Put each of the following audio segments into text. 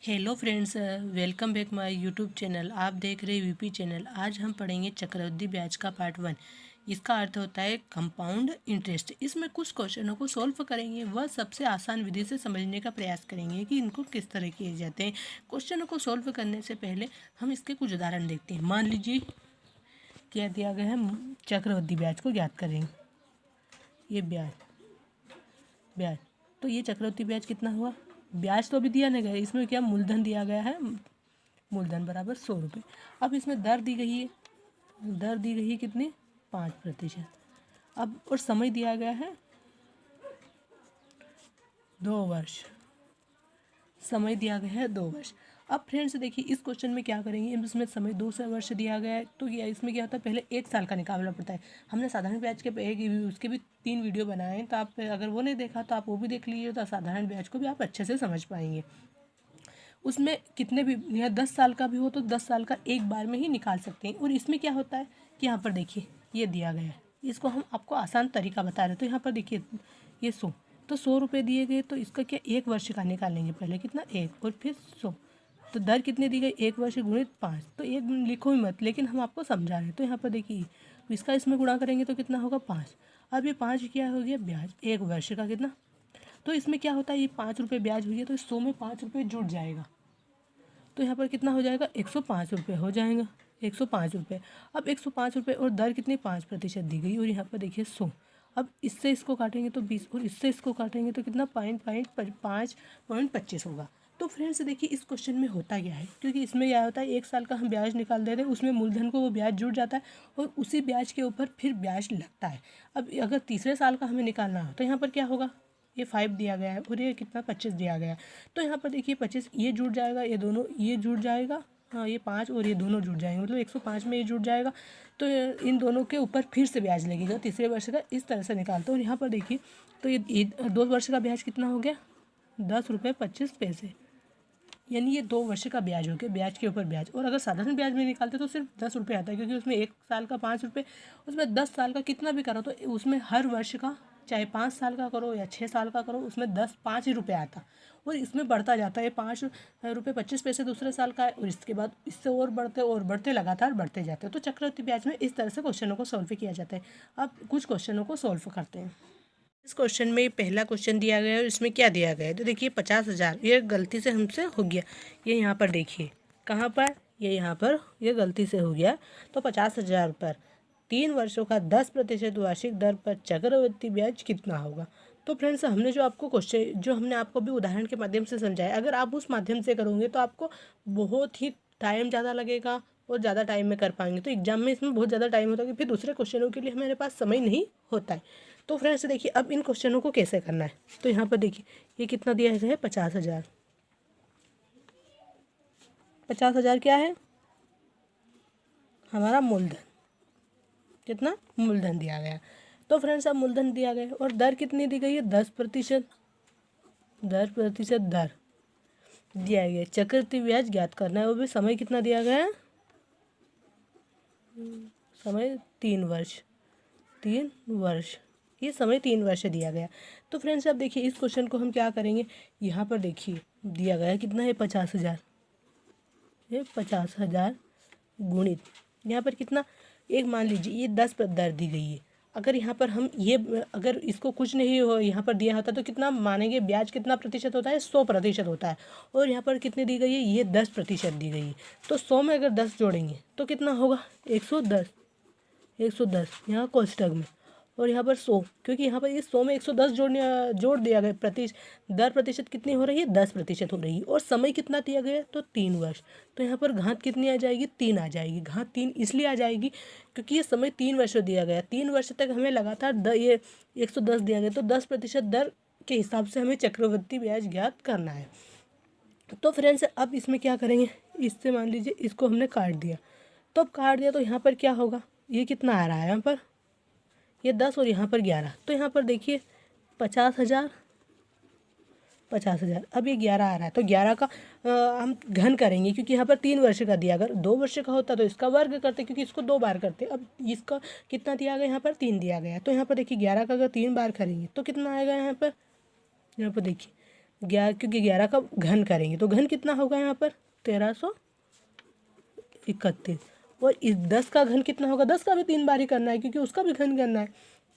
Hello friends, welcome back my YouTube channel. आप देख रहे हैं यूपी चैनल। आज हम पढ़ेंगे चक्रवृद्धि ब्याज का पार्ट 1। इसका अर्थ होता है कंपाउंड इंटरेस्ट। इसमें कुछ क्वेश्चनों को सॉल्व करेंगे, वह सबसे आसान विधि से समझने का प्रयास करेंगे कि इनको किस तरह किए जाते हैं। क्वेश्चनों को सॉल्व करने से पहले हम इसके कुछ उदाहरण देखते हैं। मान लीजिए क्या दिया गया है, चक्रवृद्धि ब्याज को ज्ञात करेंगे। ये ब्याज ब्याज तो ये चक्रवृद्धि ब्याज कितना हुआ? ब्याज तो अभी दिया नहीं गया, इसमें क्या मूलधन दिया गया है, मूलधन बराबर 100 रुपये। अब इसमें दर दी गई है, दर दी गई है कितनी? 5%। अब और समय दिया गया है 2 वर्ष, समय दिया गया है 2 वर्ष। अब फ्रेंड्स देखिए इस क्वेश्चन में क्या करेंगे, इसमें समय 2 वर्ष दिया गया है तो ये इसमें क्या होता है, पहले 1 साल का निकालना पड़ता है। हमने साधारण ब्याज के उसके भी 3 वीडियो बनाए हैं, तो आप अगर वो नहीं देखा तो आप वो भी देख लीजिए, तो साधारण ब्याज को भी आप अच्छे से समझ पाएंगे। उसमें कितने भी यहाँ 10 साल का भी हो तो 10 साल का एक बार में ही निकाल सकते हैं। और इसमें क्या होता है कि यहाँ पर देखिए ये दिया गया है, इसको हम आपको आसान तरीका बता रहे हैं। तो यहाँ पर देखिए ये 100, तो 100 रुपये दिए गए, तो इसका क्या 1 वर्ष का निकालेंगे। पहले कितना 1 और फिर 100, तो दर कितनी दी गई? 1 वर्ष गुणित 5। तो एक लिखो ही मत, लेकिन हम आपको समझा रहे हैं। तो यहाँ पर देखिए तो इसका इसमें गुणा करेंगे तो कितना होगा? 5। अब ये 5 क्या हो गया? ब्याज 1 वर्ष का कितना। तो इसमें क्या होता है, ये 5 रुपये ब्याज हुई है, तो इस 100 में 5 रुपये जुड़ जाएगा, तो यहाँ पर कितना हो जाएगा? 105 रुपये हो जाएगा, 105 रुपये। अब 105 रुपये और दर कितनी? 5% दी गई। और यहाँ पर देखिए 100। अब इससे इसको काटेंगे तो 20 और इससे इसको काटेंगे तो कितना? 5.25 होगा। तो फ्रेंड्स देखिए इस क्वेश्चन में होता क्या है, क्योंकि इसमें क्या होता है 1 साल का हम ब्याज निकाल देते हैं, उसमें मूलधन को वो ब्याज जुड़ जाता है और उसी ब्याज के ऊपर फिर ब्याज लगता है। अब अगर तीसरे साल का हमें निकालना हो तो यहाँ पर क्या होगा? ये 5 दिया गया है और ये कितना? 25 दिया गया है। तो यहाँ पर देखिए 25 ये जुड़ जाएगा, ये दोनों ये जुड़ जाएगा, हाँ ये 5 और ये दोनों जुड़ जाएंगे, मतलब 105 में ये जुड़ जाएगा। तो इन दोनों के ऊपर फिर से ब्याज लगेगा तीसरे वर्ष का। इस तरह से निकालते हैं। और यहाँ पर देखिए तो ये 2 वर्ष का ब्याज कितना हो गया? 10 रुपये 25 पैसे, यानी ये 2 वर्ष का ब्याज हो गया, ब्याज के ऊपर ब्याज। और अगर साधारण ब्याज में निकालते तो सिर्फ 10 रुपये आता है, क्योंकि उसमें 1 साल का 5 रुपये, उसमें 10 साल का कितना भी करो तो उसमें हर वर्ष का, चाहे 5 साल का करो या 6 साल का करो, उसमें 5 ही रुपये आता। और इसमें बढ़ता जाता है, 5 रुपये 25 पैसे दूसरे साल का है, और इसके बाद इससे और बढ़ते लगातार बढ़ते जाते हैं। तो चक्रवृद्धि ब्याज में इस तरह से क्वेश्चनों को सॉल्व किया जाता है। अब कुछ क्वेश्चनों को सॉल्व करते हैं। इस क्वेश्चन में पहला क्वेश्चन दिया गया है और इसमें क्या दिया गया है, तो देखिए 50,000, ये गलती से हमसे हो गया। ये यहाँ पर देखिए कहाँ पर, ये यहाँ पर ये गलती से हो गया। तो 50,000 पर 3 वर्षों का 10% वार्षिक दर पर चक्रवृद्धि ब्याज कितना होगा। तो फ्रेंड्स हमने जो आपको क्वेश्चन, जो हमने आपको भी उदाहरण के माध्यम से समझाया, अगर आप उस माध्यम से करोगे तो आपको बहुत ही टाइम ज़्यादा लगेगा और ज़्यादा टाइम में कर पाएंगे। तो एग्जाम में इसमें बहुत ज़्यादा टाइम होता है कि फिर दूसरे क्वेश्चनों के लिए हमारे पास समय नहीं होता है। तो फ्रेंड्स देखिए अब इन क्वेश्चनों को कैसे करना है। तो यहाँ पर देखिए ये कितना दिया है? 50,000। 50,000 क्या है? हमारा मूलधन। कितना? मूलधन दिया गया। तो फ्रेंड्स अब मूलधन दिया गया और दर कितनी दी गई है? 10%। 10% दर दिया गया। चक्रवृद्धि ब्याज ज्ञात करना है, वो भी समय कितना दिया गया है? समय 3 वर्ष। 3 वर्ष, ये समय 3 वर्ष दिया गया। तो फ्रेंड्स अब देखिए इस क्वेश्चन को हम क्या करेंगे, यहाँ पर देखिए दिया गया है कितना है? 50,000। ये 50,000 गुणित यहाँ पर कितना, एक मान लीजिए ये 10 पर दर दी गई है। अगर यहाँ पर हम ये, अगर इसको कुछ नहीं हो यहाँ पर दिया होता तो कितना मानेंगे? ब्याज कितना प्रतिशत होता है? 100% होता है। और यहाँ पर कितनी दी गई है? ये 10% दी गई है। तो 100 में अगर 10 जोड़ेंगे तो कितना होगा? 110। 110 यहाँ कोष्ठक में, और यहाँ पर 100, क्योंकि यहाँ पर ये 100 में 110 जोड़ दिया गया। दर प्रतिशत कितनी हो रही है? 10% हो रही है। और समय कितना दिया गया? तो 3 वर्ष। तो यहाँ पर घात कितनी आ जाएगी? 3 आ जाएगी। घात 3 इसलिए आ जाएगी क्योंकि ये समय 3 वर्ष दिया गया। 3 वर्ष तक हमें लगातार ये 110 दिया गया, तो 10% दर के हिसाब से हमें चक्रवृद्धि ब्याज ज्ञात करना है। तो फ्रेंड्स अब इसमें क्या करेंगे, इससे मान लीजिए इसको हमने काट दिया, तो अब काट दिया तो यहाँ पर क्या होगा? ये कितना आ रहा है? यहाँ पर ये 10 और यहाँ पर 11। तो यहाँ पर देखिए 50,000 50,000, अब ये 11 आ रहा है। तो 11 का हम घन करेंगे, क्योंकि यहाँ पर 3 वर्ष का दिया। अगर 2 वर्ष का होता तो इसका वर्ग करते, क्योंकि इसको 2 बार करते। अब इसका कितना दिया गया? यहाँ पर 3 दिया गया। तो यहाँ पर देखिए 11 का अगर 3 बार करेंगे तो कितना आएगा? यहाँ पर देखिए क्योंकि 11 का घन करेंगे तो घन कितना होगा यहाँ पर 1331। और इस 10 का घन कितना होगा, 10 का भी 3 बार ही करना है क्योंकि उसका भी घन करना है।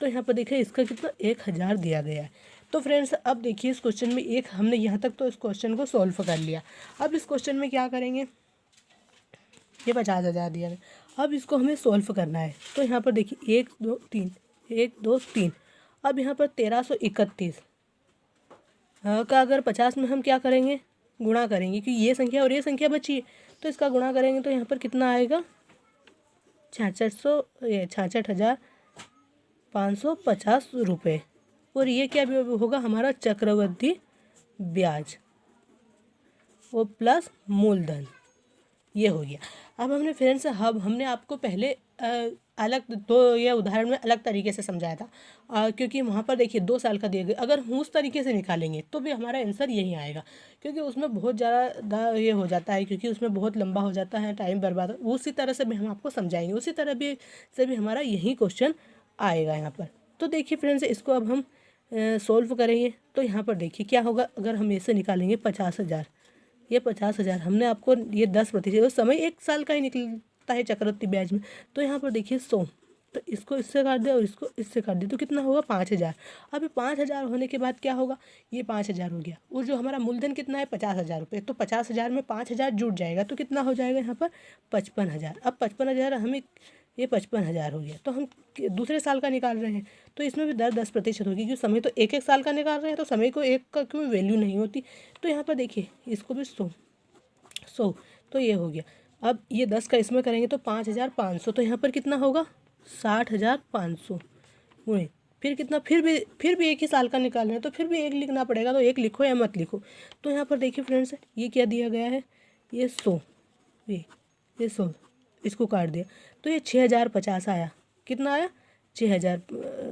तो यहाँ पर देखिए इसका कितना 1000 दिया गया है। तो फ्रेंड्स अब देखिए इस क्वेश्चन में एक हमने यहाँ तक तो इस क्वेश्चन को सॉल्व कर लिया। अब इस क्वेश्चन में क्या करेंगे, ये 50,000 दिया है, अब इसको हमें सॉल्व करना है। तो यहाँ पर देखिए 1 2 3 1 2 3। अब यहाँ पर 1331 का अगर 50 में हम क्या करेंगे, गुणा करेंगे क्योंकि ये संख्या और ये संख्या बची है, तो इसका गुणा करेंगे तो यहाँ पर कितना आएगा 66,550 रुपये। और ये क्या होगा हमारा चक्रवृद्धि ब्याज वो प्लस मूलधन, ये हो गया। अब हमने फ्रेंड्स हमने आपको पहले अलग तो ये उदाहरण में अलग तरीके से समझाया था क्योंकि वहाँ पर देखिए 2 साल का दिया गया, अगर हम उस तरीके से निकालेंगे तो भी हमारा आंसर यही आएगा क्योंकि उसमें बहुत ज़्यादा ये हो जाता है, क्योंकि उसमें बहुत लंबा हो जाता है, टाइम बर्बाद। उसी तरह से भी हम आपको समझाएंगे, उसी तरह भी से भी हमारा यही क्वेश्चन आएगा यहाँ पर। तो देखिए फ्रेंड्स इसको अब हम सॉल्व करेंगे तो यहाँ पर देखिए क्या होगा, अगर हम ऐसे निकालेंगे 50,000, ये 50,000 हमने आपको ये 10% और समय 1 साल का ही निकलता है चक्रवृद्धि ब्याज में। तो यहाँ पर देखिए 100, तो इसको इससे काट दिया और इसको इससे काट दिया तो कितना होगा 5,000। अब ये 5,000 होने के बाद क्या होगा, ये 5,000 हो गया और जो हमारा मूलधन कितना है 50,000 रुपये, तो 50,000 में 5,000 जुड़ जाएगा तो कितना हो जाएगा यहाँ पर 55,000। अब 55,000 हमें ये 55,000 हो गया, तो हम दूसरे साल का निकाल रहे हैं तो इसमें भी 10% होगी क्योंकि समय तो 1 साल का निकाल रहे हैं तो समय को 1 का क्यों वैल्यू नहीं होती। तो यहाँ पर देखिए इसको भी 100 तो ये हो गया। अब ये 10 का इसमें करेंगे तो 5,500, तो यहाँ पर कितना होगा 60,500 गुणे फिर कितना, फिर भी 1 ही साल का निकाल रहे हैं तो फिर भी 1 लिखना पड़ेगा, तो 1 लिखो या मत लिखो। तो यहाँ पर देखिए फ्रेंड्स ये क्या दिया गया है, ये 100, ये 100 इसको काट दिया तो ये 6,050 आया। कितना आया 6,000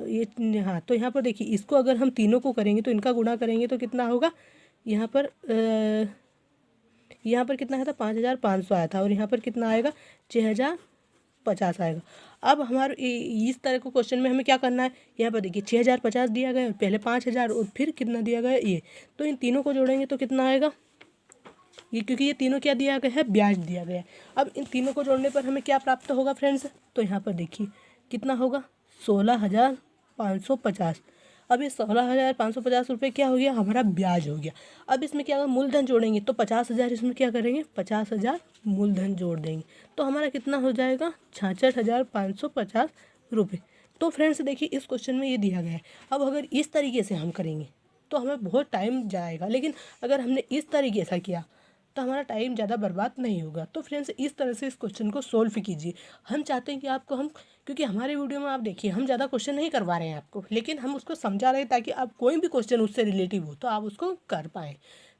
ये, हाँ। तो यहाँ पर देखिए इसको अगर हम तीनों को करेंगे तो इनका गुणा करेंगे तो कितना होगा, यहाँ पर कितना आया था 5,500 आया था और यहाँ पर कितना आएगा 6,050 आएगा। अब हमारे इस तरह के क्वेश्चन में हमें क्या करना है, यहाँ पर देखिए 6,050 दिया गया, पहले 5,000 और फिर कितना दिया गया ये, तो इन तीनों को जोड़ेंगे तो कितना आएगा ये, क्योंकि ये तीनों क्या दिया गया है, ब्याज दिया गया है। अब इन तीनों को जोड़ने पर हमें क्या प्राप्त होगा फ्रेंड्स, तो यहाँ पर देखिए कितना होगा 16,550। अब ये 16,550 रुपये क्या हो गया, हमारा ब्याज हो गया। अब इसमें क्या होगा, मूलधन जोड़ेंगे तो 50,000 इसमें क्या करेंगे 50,000 मूलधन जोड़ देंगे तो हमारा कितना हो जाएगा 66,550 रुपये। तो फ्रेंड्स देखिए इस क्वेश्चन में ये दिया गया है। अब अगर इस तरीके से हम करेंगे तो हमें बहुत टाइम जाएगा, लेकिन अगर हमने इस तरीके से किया तो हमारा टाइम ज़्यादा बर्बाद नहीं होगा। तो फ्रेंड्स इस तरह से इस क्वेश्चन को सोल्व कीजिए। हम चाहते हैं कि आपको हम, क्योंकि हमारे वीडियो में आप देखिए हम ज़्यादा क्वेश्चन नहीं करवा रहे हैं आपको, लेकिन हम उसको समझा रहे हैं ताकि आप कोई भी क्वेश्चन उससे रिलेटिव हो तो आप उसको कर पाएँ।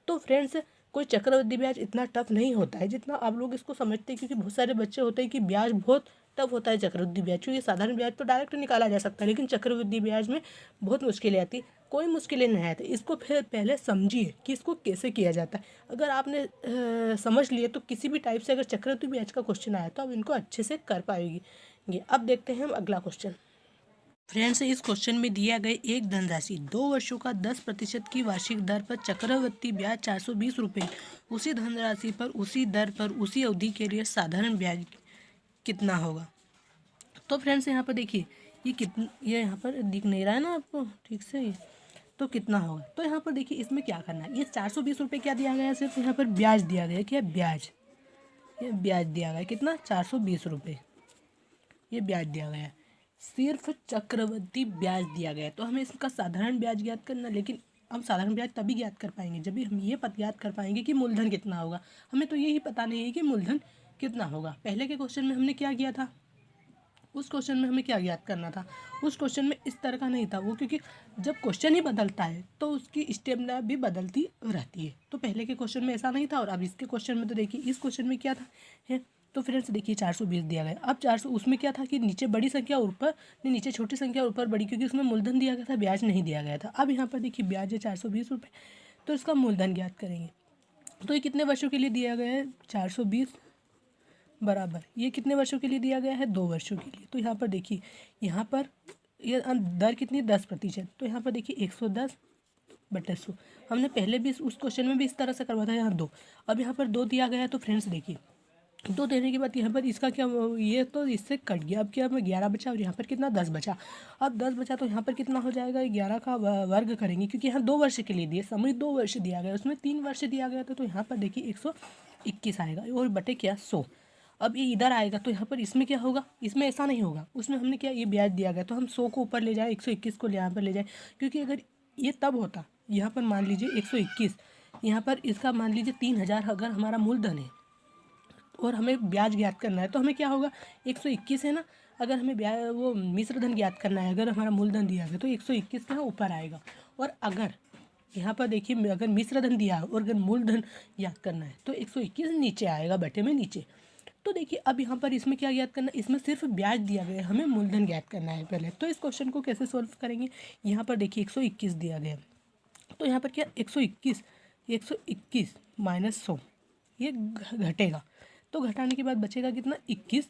तो फ्रेंड्स कोई चक्रवृद्धि ब्याज इतना टफ नहीं होता है जितना आप लोग इसको समझते हैं, क्योंकि बहुत सारे बच्चे होते हैं कि ब्याज बहुत टफ होता है चक्रवृद्धि ब्याज, क्योंकि साधारण ब्याज तो डायरेक्ट निकाला जा सकता है, लेकिन चक्रवृद्धि ब्याज में बहुत मुश्किलें आती। कोई मुश्किलें नहीं आती, इसको फिर पहले समझिए कि इसको कैसे किया जाता है। अगर आपने समझ लिए तो किसी भी टाइप से अगर चक्रवृद्धि ब्याज का क्वेश्चन आया तो आप इनको अच्छे से कर पाएंगे। अब देखते हैं हम अगला क्वेश्चन। फ्रेंड्स इस क्वेश्चन में दिया गया एक धनराशि 2 वर्षों का 10% की वार्षिक दर पर चक्रवृद्धि ब्याज 420 रुपये, उसी धनराशि पर उसी दर पर उसी अवधि के लिए साधारण ब्याज कितना होगा। तो फ्रेंड्स यहाँ पर देखिए ये यहाँ पर दिख नहीं रहा है ना आपको ठीक से, ये तो कितना होगा। तो यहाँ पर देखिए इसमें क्या करना है, ये 420 रुपये क्या दिया गया है, सिर्फ यहाँ पर ब्याज दिया गया है। क्या ब्याज, ये ब्याज दिया गया है कितना 420 रुपये, ये ब्याज दिया गया है, सिर्फ चक्रवृद्धि ब्याज दिया गया है। तो हमें इसका साधारण ब्याज ज्ञात करना, लेकिन हम साधारण ब्याज तभी ज्ञात कर पाएंगे जब भी हम ये ज्ञात कर पाएंगे कि मूलधन कितना होगा। हमें तो यही पता नहीं है कि मूलधन कितना होगा। पहले के क्वेश्चन में हमने क्या किया था, उस क्वेश्चन में हमें क्या ज्ञात करना था, उस क्वेश्चन में इस तरह का नहीं था वो, क्योंकि जब क्वेश्चन ही बदलता है तो उसकी स्टेप भी बदलती रहती है। तो पहले के क्वेश्चन में ऐसा नहीं था और अब इसके क्वेश्चन में तो देखिए इस क्वेश्चन में क्या था है। तो फ्रेंड्स देखिए 420 दिया गया। अब 400 उसमें क्या था कि नीचे बड़ी संख्या और ऊपर नीचे छोटी संख्या और ऊपर बड़ी, क्योंकि उसमें मूलधन दिया गया था, ब्याज नहीं दिया गया था। अब यहाँ पर देखिए ब्याज है 420 रुपये, तो इसका मूलधन ज्ञात करेंगे। तो ये कितने वर्षों के लिए दिया गया है 420 बराबर, ये कितने वर्षों के लिए दिया गया है 2 वर्षों के लिए। तो यहाँ पर देखिए यहाँ पर ये दर कितनी 10%, तो यहाँ पर देखिए 110 बटे 100। हमने पहले भी उस क्वेश्चन में भी इस तरह से करवाया था, यहाँ 2। अब यहाँ पर 2 दिया गया है, तो फ्रेंड्स देखिए 2 देने के बाद यहाँ पर इसका क्या, ये तो इससे कट गया। अब क्या, 11 बचा और यहाँ पर कितना 10 बचा। अब 10 बचा तो यहाँ पर कितना हो जाएगा, 11 का वर्ग करेंगे, क्योंकि यहाँ 2 वर्ष के लिए दिए, समय 2 वर्ष दिया गया, उसमें 3 वर्ष दिया गया था, तो यहाँ पर देखिए 121 आएगा और बटे क्या 100। अब ये इधर आएगा तो यहाँ पर इसमें क्या होगा, इसमें ऐसा नहीं होगा, उसमें हमने क्या, ये ब्याज दिया गया तो हम 100 को ऊपर ले जाए, 121 को यहाँ पर ले जाए, क्योंकि अगर ये तब होता, यहाँ पर मान लीजिए 121, यहाँ पर इसका मान लीजिए 3000 अगर हमारा मूलधन है और हमें ब्याज ज्ञात करना है, तो हमें क्या होगा, 121 है ना, अगर हमें ब्याज वो मिश्र धन ज्ञात करना है, अगर हमारा मूलधन दिया गया तो 121 का ऊपर आएगा। और अगर यहाँ पर देखिए अगर मिश्र धन दिया और अगर मूलधन ज्ञात करना है तो 121 नीचे आएगा, बटे में नीचे। तो देखिए अब यहाँ पर इसमें क्या ज्ञात करना है, इसमें सिर्फ ब्याज दिया गया है, हमें मूलधन ज्ञात करना है पहले। तो इस क्वेश्चन को कैसे सॉल्व करेंगे, यहाँ पर देखिए 121 दिया गया, तो यहाँ पर क्या 121 माइनस 100, ये घटेगा, तो घटाने के बाद बचेगा कितना 21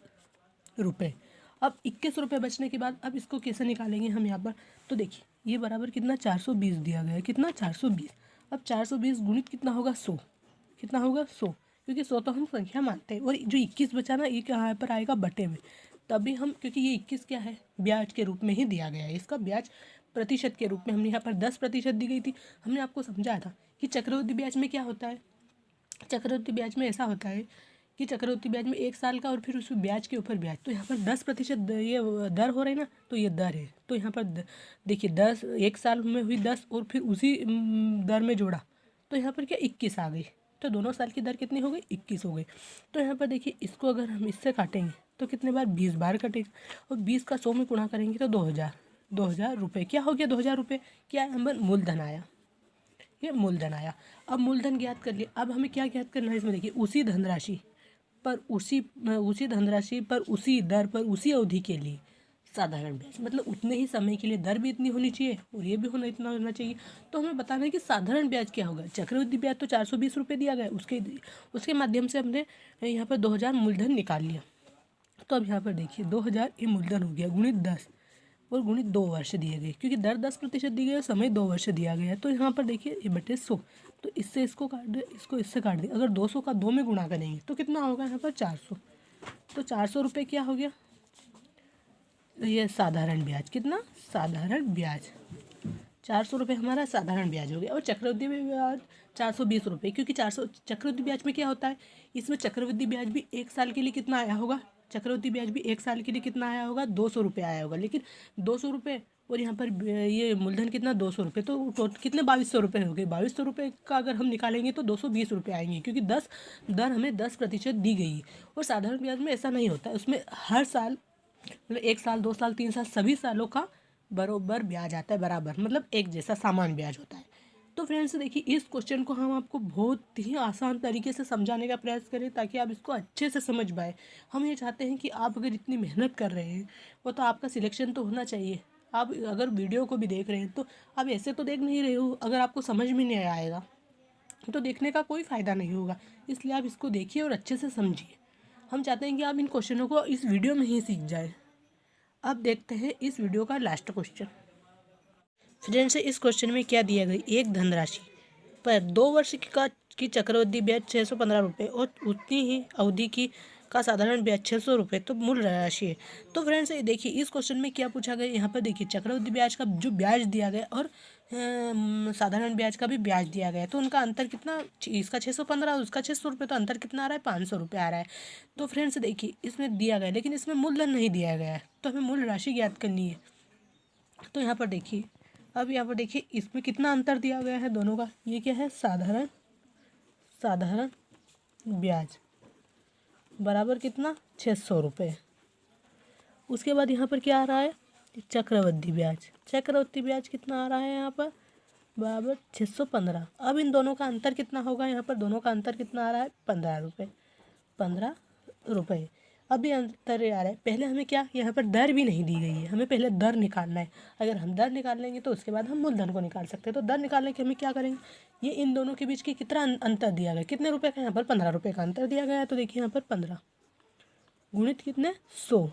रुपये। अब 21 रुपये बचने के बाद अब इसको कैसे निकालेंगे हम यहाँ पर, तो देखिए ये बराबर कितना 420 दिया गया है, कितना 420। अब 420 गुणित कितना होगा 100, कितना होगा 100, क्योंकि 100 तो हम संख्या मानते हैं, और जो 21 बचा ना ये कहाँ पर आएगा, बटे में। तभी हम, क्योंकि ये 21 क्या है, ब्याज के रूप में ही दिया गया है, इसका ब्याज प्रतिशत के रूप में हमने यहाँ पर 10% दी गई थी। हमने आपको समझाया था कि चक्रवृद्धि ब्याज में क्या होता है, चक्रवृद्धि ब्याज में ऐसा होता है कि चक्रवृद्धि ब्याज में 1 साल का और फिर उस ब्याज के ऊपर ब्याज, तो यहाँ पर 10% ये दर हो रही है ना, तो ये दर है, तो यहाँ पर देखिए 10 1 साल में हुई 10 और फिर उसी दर में जोड़ा, तो यहाँ पर क्या 21 आ गई, तो दोनों साल की दर कितनी हो गई, 21 हो गई। तो यहाँ पर देखिए इसको अगर हम इससे काटेंगे तो कितने बार, 20 बार कटेगा, और 20 का 100 में गुणा करेंगे तो 2000 रुपये क्या हो गया, 2000 रुपये क्या है, हमारा मूलधन आया, ये मूलधन आया। अब मूलधन ज्ञात कर लिया, अब हमें क्या ज्ञात करना है, इसमें देखिए उसी धनराशि पर उसी दर पर उसी अवधि के लिए साधारण ब्याज, मतलब उतने ही समय के लिए दर भी इतनी होनी चाहिए और ये भी इतना होना चाहिए। तो हमें बताना है कि साधारण ब्याज क्या होगा। चक्रवृद्धि ब्याज तो 420 रुपये दिया गया, उसके माध्यम से हमने यहाँ पर 2000 मूलधन निकाल लिया। तो अब यहाँ पर देखिए 2000 ये मूलधन हो गया, गुणित 10 और गुणित 2 वर्ष दिए गए, क्योंकि दर 10% दी गई है, समय 2 वर्ष दिया गया है। तो यहाँ पर देखिए ये बटे 100, तो इससे इसको काट दे, इसको इससे काट दे, अगर 200 का 2 में गुणा करेंगे तो कितना होगा यहाँ पर 400, तो 400 रुपये क्या हो गया, ये साधारण ब्याज, कितना साधारण ब्याज 400 रुपये हमारा साधारण ब्याज हो गया। और चक्रवृद्धि ब्याज 420 रुपये, क्योंकि 400 चक्रवृद्धि ब्याज में क्या होता है, इसमें चक्रवृद्धि ब्याज भी 1 साल के लिए कितना आया होगा, चक्रवृद्धि ब्याज भी 1 साल के लिए कितना आया होगा, 200 रुपये आया होगा, लेकिन 200 रुपये और यहाँ पर ये मूलधन कितना 200 रुपये, तो कितने 2200 रुपये हो गए। 2200 रुपये का अगर हम निकालेंगे तो 220 रुपये आएंगे, क्योंकि दर हमें 10% दी गई है। और साधारण ब्याज में ऐसा नहीं होता है, उसमें हर साल मतलब 1 साल 2 साल 3 साल सभी सालों का बराबर ब्याज आता है, बराबर मतलब एक जैसा समान ब्याज होता है। तो फ्रेंड्स देखिए इस क्वेश्चन को हम आपको बहुत ही आसान तरीके से समझाने का प्रयास करें, ताकि आप इसको अच्छे से समझ पाए। हम ये चाहते हैं कि आप अगर इतनी मेहनत कर रहे हैं वो तो आपका सिलेक्शन तो होना चाहिए। आप अगर वीडियो को भी देख रहे हैं तो आप ऐसे तो देख नहीं रहे हो, अगर आपको समझ में नहीं आएगा तो देखने का कोई फ़ायदा नहीं होगा। इसलिए आप इसको देखिए और अच्छे से समझिए। हम चाहते हैं कि आप इन क्वेश्चनों को इस वीडियो में ही सीख जाए। अब देखते हैं इस वीडियो का लास्ट क्वेश्चन। फ्रेंड्स इस क्वेश्चन में क्या दिया गया, एक धनराशि पर 2 वर्ष की चक्रवृद्धि ब्याज 615 रुपये और उतनी ही अवधि की का साधारण ब्याज 600 रुपये तो मूल राशि है। तो फ्रेंड्स देखिए इस क्वेश्चन में क्या पूछा गया, यहाँ पर देखिए चक्रवृद्धि ब्याज का जो ब्याज दिया गया और साधारण ब्याज का भी ब्याज दिया गया है, तो उनका अंतर कितना, इसका 615 और उसका 600 रुपये, तो अंतर कितना आ रहा है 500 रुपये आ रहा है। तो फ्रेंड्स देखिए इसमें दिया गया है लेकिन इसमें मूलधन नहीं दिया गया है, तो हमें मूल राशि ज्ञात करनी है। तो यहाँ पर देखिए अब यहाँ पर देखिए इसमें कितना अंतर दिया गया है दोनों का, ये क्या है साधारण ब्याज बराबर कितना 600 रुपये। उसके बाद यहाँ पर क्या आ रहा है, चक्रवृद्धि ब्याज कितना आ रहा है यहाँ पर बराबर 615। अब इन दोनों का अंतर कितना होगा, यहाँ पर दोनों का अंतर कितना आ रहा है 15 रुपये। अभी अंतर आ रहा है, पहले हमें क्या यहाँ पर दर भी नहीं दी गई है, हमें पहले दर निकालना है। अगर हम दर निकाल लेंगे तो उसके बाद हम मूलधन को निकाल सकते हैं। तो दर निकालने के हमें क्या करेंगे, ये इन दोनों के बीच की कितना अंतर दिया गया, कितने रुपए का, यहाँ पर 15 रुपये का अंतर दिया गया है। तो देखिए यहाँ पर 15 गुणित कितने 100।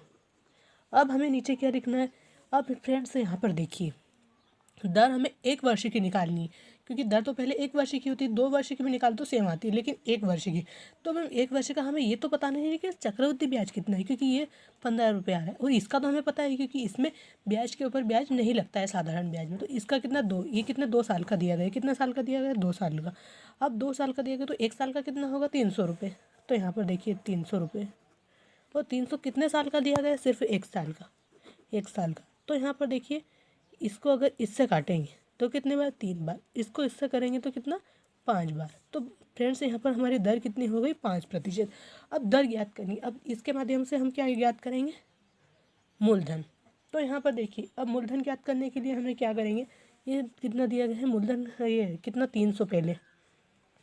अब हमें नीचे क्या लिखना है, अब फ्रेंड्स यहाँ पर देखिए दर हमें 1 वर्ष की निकालनी है, क्योंकि दर तो पहले 1 वर्ष की होती है, 2 वर्ष की भी निकाल तो सेम आती है, लेकिन 1 वर्ष की। तो मैम 1 वर्ष का हमें ये तो पता नहीं है कि चक्रवृद्धि ब्याज कितना है, क्योंकि ये 15 रुपये आ रहा है, और इसका तो हमें पता है क्योंकि इसमें ब्याज के ऊपर ब्याज नहीं लगता है साधारण ब्याज में। तो इसका कितना ये कितना 2 साल का दिया गया है, कितना साल का दिया गया है 2 साल का। अब 2 साल का दिया गया तो 1 साल का कितना होगा 300 रुपये। तो यहाँ पर देखिए 300 रुपये, और 300 कितने साल का दिया गया है, सिर्फ 1 साल का, 1 साल का। तो यहाँ पर देखिए इसको अगर इससे काटेंगे तो कितने बार, 3 बार, इसको इससे करेंगे तो कितना, 5 बार। तो फ्रेंड्स यहाँ पर हमारी दर कितनी हो गई, 5%। अब दर ज्ञात करनी, अब इसके माध्यम से हम क्या ज्ञात करेंगे, मूलधन। तो यहाँ पर देखिए अब मूलधन ज्ञात करने के लिए हमें क्या करेंगे, ये कितना दिया गया है मूलधन, ये कितना 300 पहले।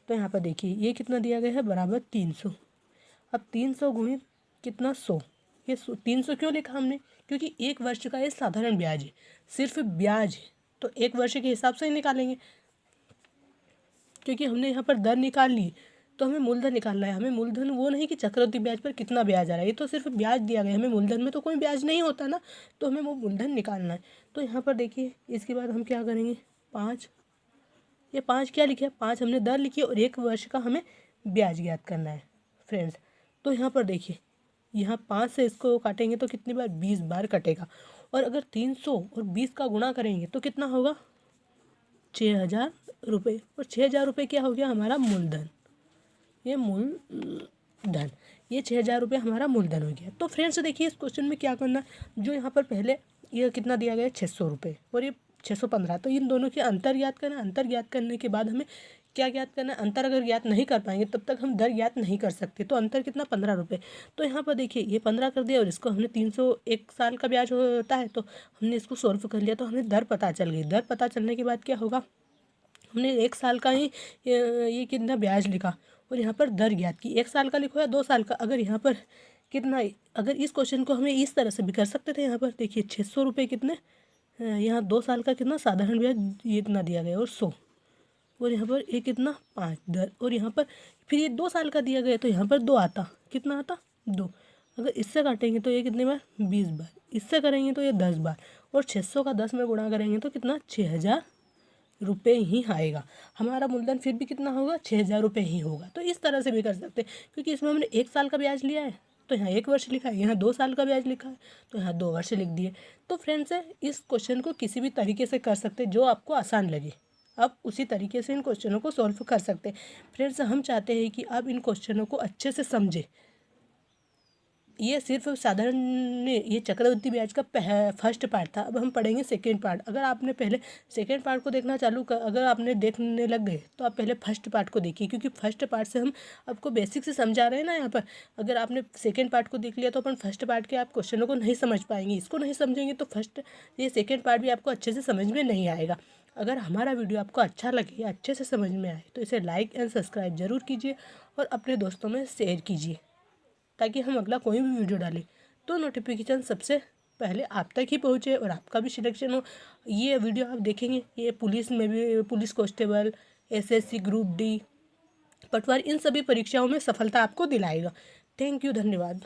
तो यहाँ पर देखिए ये कितना दिया गया है, बराबर 300। अब 300 गुणित कितना 100, ये 300 क्यों लिखा हमने, क्योंकि 1 वर्ष का ये साधारण ब्याज है, सिर्फ ब्याज है, तो 1 वर्ष के हिसाब से ही निकालेंगे। क्योंकि हमने यहाँ पर दर निकाल ली तो हमें मूलधन निकालना है। हमें मूलधन वो नहीं कि चक्रवृद्धि ब्याज पर कितना ब्याज आ रहा है, ये तो सिर्फ ब्याज दिया गया है, हमें मूलधन में तो कोई ब्याज नहीं होता ना, तो हमें वो मूलधन निकालना है। तो यहाँ पर देखिए इसके बाद हम क्या करेंगे, 5, ये 5 क्या लिखे, 5 हमने दर लिखी और 1 वर्ष का हमें ब्याज ज्ञात करना है फ्रेंड्स। तो यहाँ पर देखिए यहाँ 5 से इसको काटेंगे तो कितनी बार, 20 बार कटेगा। और अगर 300 और 20 का गुणा करेंगे तो कितना होगा, 6,000 रुपये। और 6,000 रुपये क्या हो गया, हमारा मूलधन, ये मूलधन, ये 6,000 रुपये हमारा मूलधन हो गया। तो फ्रेंड्स देखिए इस क्वेश्चन में क्या करना, जो यहाँ पर पहले ये कितना दिया गया है, 600 रुपये, और ये 615, तो इन दोनों के अंतर ज्ञात करना। अंतर ज्ञात करने के बाद हमें क्या ज्ञात करना है, अंतर अगर ज्ञात नहीं कर पाएंगे तब तक हम दर ज्ञात नहीं कर सकते। तो अंतर कितना, 15 रुपये। तो यहाँ पर देखिए ये 15 कर दिया और इसको हमने 300, 1 साल का ब्याज होता है, तो हमने इसको सॉल्व कर लिया, तो हमें दर पता चल गई। दर पता चलने के बाद क्या होगा, हमने 1 साल का ही ये कितना ब्याज लिखा और यहाँ पर दर ज्ञात की। 1 साल का लिखो या 2 साल का, अगर यहाँ पर कितना, अगर इस क्वेश्चन को हमें इस तरह से भी कर सकते थे। यहाँ पर देखिए 600 रुपये कितने, यहाँ 2 साल का कितना साधारण ब्याज ये इतना दिया गया और 100, और यहाँ पर ये कितना 5 दर, और यहाँ पर फिर ये 2 साल का दिया गया तो यहाँ पर 2 आता, कितना आता 2। अगर इससे काटेंगे तो ये कितनी बार, 20 बार, इससे करेंगे तो ये 10 बार, और 600 का 10 में गुणा करेंगे तो कितना, 6,000 रुपये ही आएगा। हमारा मूलधन फिर भी कितना होगा, 6,000 रुपये ही होगा। तो इस तरह से भी कर सकते हैं, क्योंकि इसमें हमने 1 साल का ब्याज लिया है तो यहाँ 1 वर्ष लिखा है, यहाँ 2 साल का ब्याज लिखा है तो यहाँ 2 वर्ष लिख दिए। तो फ्रेंड्स इस क्वेश्चन को किसी भी तरीके से कर सकते हैं जो आपको आसान लगे, आप उसी तरीके से इन क्वेश्चनों को सॉल्व कर सकते हैं। फ्रेंड्स हम चाहते हैं कि आप इन क्वेश्चनों को अच्छे से समझें। ये सिर्फ साधारण, ये चक्रवृद्धि ब्याज का फर्स्ट पार्ट था। अब हम पढ़ेंगे सेकेंड पार्ट। अगर आपने पहले सेकेंड पार्ट को देखना चालू कर, अगर आपने देखने लग गए तो आप पहले फर्स्ट पार्ट को देखिए, क्योंकि फर्स्ट पार्ट से हम आपको बेसिक से समझा रहे हैं ना यहाँ पर। अगर आपने सेकेंड पार्ट को देख लिया तो अपन फर्स्ट पार्ट के आप क्वेश्चनों को नहीं समझ पाएंगे। इसको नहीं समझेंगे तो ये सेकेंड पार्ट भी आपको अच्छे से समझ में नहीं आएगा। अगर हमारा वीडियो आपको अच्छा लगे, अच्छे से समझ में आए, तो इसे लाइक एंड सब्सक्राइब ज़रूर कीजिए और अपने दोस्तों में शेयर कीजिए, ताकि हम अगला कोई भी वीडियो डालें तो नोटिफिकेशन सबसे पहले आप तक ही पहुँचे और आपका भी सिलेक्शन हो। ये वीडियो आप देखेंगे, ये पुलिस में भी, police constable, SSC group D, patwari, इन सभी परीक्षाओं में सफलता आपको दिलाएगा। थैंक यू, धन्यवाद।